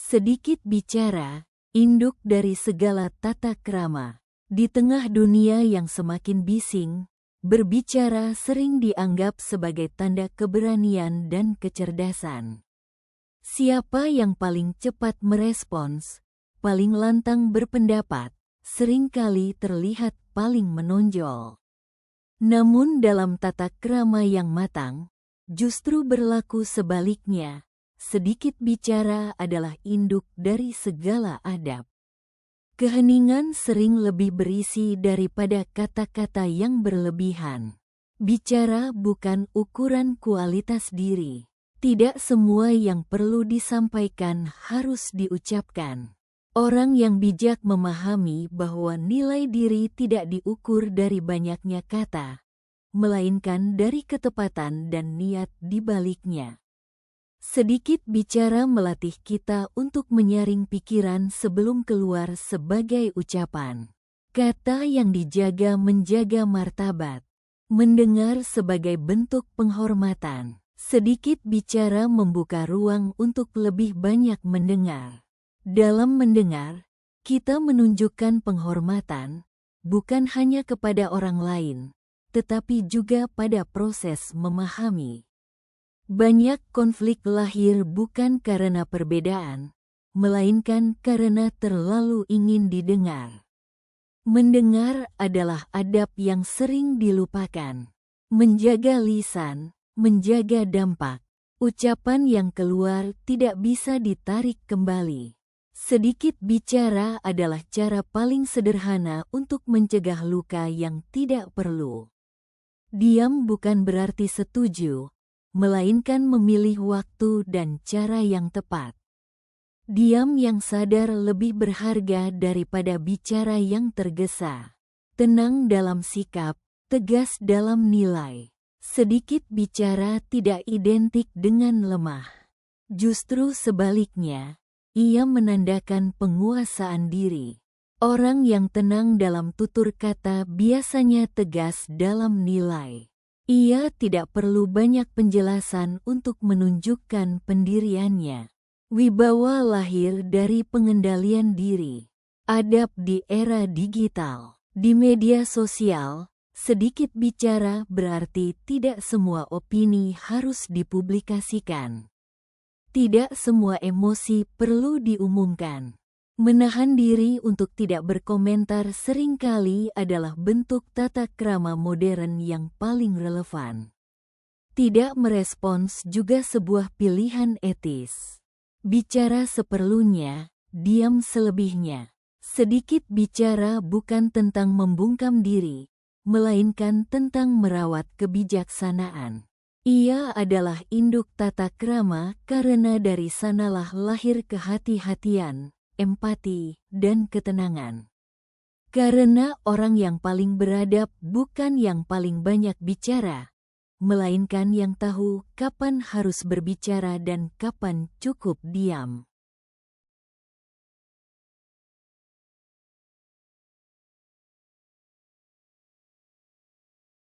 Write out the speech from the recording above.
Sedikit bicara, induk dari segala tata krama. Di tengah dunia yang semakin bising, berbicara sering dianggap sebagai tanda keberanian dan kecerdasan. Siapa yang paling cepat merespons, paling lantang berpendapat, seringkali terlihat paling menonjol. Namun dalam tata krama yang matang, justru berlaku sebaliknya. Sedikit bicara adalah induk dari segala adab. Keheningan sering lebih berisi daripada kata-kata yang berlebihan. Bicara bukan ukuran kualitas diri. Tidak semua yang perlu disampaikan harus diucapkan. Orang yang bijak memahami bahwa nilai diri tidak diukur dari banyaknya kata, melainkan dari ketepatan dan niat di baliknya. Sedikit bicara melatih kita untuk menyaring pikiran sebelum keluar sebagai ucapan. Kata yang dijaga menjaga martabat. Mendengar sebagai bentuk penghormatan. Sedikit bicara membuka ruang untuk lebih banyak mendengar. Dalam mendengar, kita menunjukkan penghormatan, bukan hanya kepada orang lain, tetapi juga pada proses memahami. Banyak konflik lahir bukan karena perbedaan, melainkan karena terlalu ingin didengar. Mendengar adalah adab yang sering dilupakan. Menjaga lisan, menjaga dampak. Ucapan yang keluar tidak bisa ditarik kembali. Sedikit bicara adalah cara paling sederhana untuk mencegah luka yang tidak perlu. Diam bukan berarti setuju, melainkan memilih waktu dan cara yang tepat. Diam yang sadar lebih berharga daripada bicara yang tergesa. Tenang dalam sikap, tegas dalam nilai. Sedikit bicara tidak identik dengan lemah. Justru sebaliknya, ia menandakan penguasaan diri. Orang yang tenang dalam tutur kata biasanya tegas dalam nilai. Ia tidak perlu banyak penjelasan untuk menunjukkan pendiriannya. Wibawa lahir dari pengendalian diri. Adab di era digital. Di media sosial, sedikit bicara berarti tidak semua opini harus dipublikasikan. Tidak semua emosi perlu diumumkan. Menahan diri untuk tidak berkomentar seringkali adalah bentuk tata krama modern yang paling relevan. Tidak merespons juga sebuah pilihan etis. Bicara seperlunya, diam selebihnya. Sedikit bicara bukan tentang membungkam diri, melainkan tentang merawat kebijaksanaan. Ia adalah induk tata krama karena dari sanalah lahir kehati-hatian, empati, dan ketenangan. Karena orang yang paling beradab bukan yang paling banyak bicara, melainkan yang tahu kapan harus berbicara dan kapan cukup diam.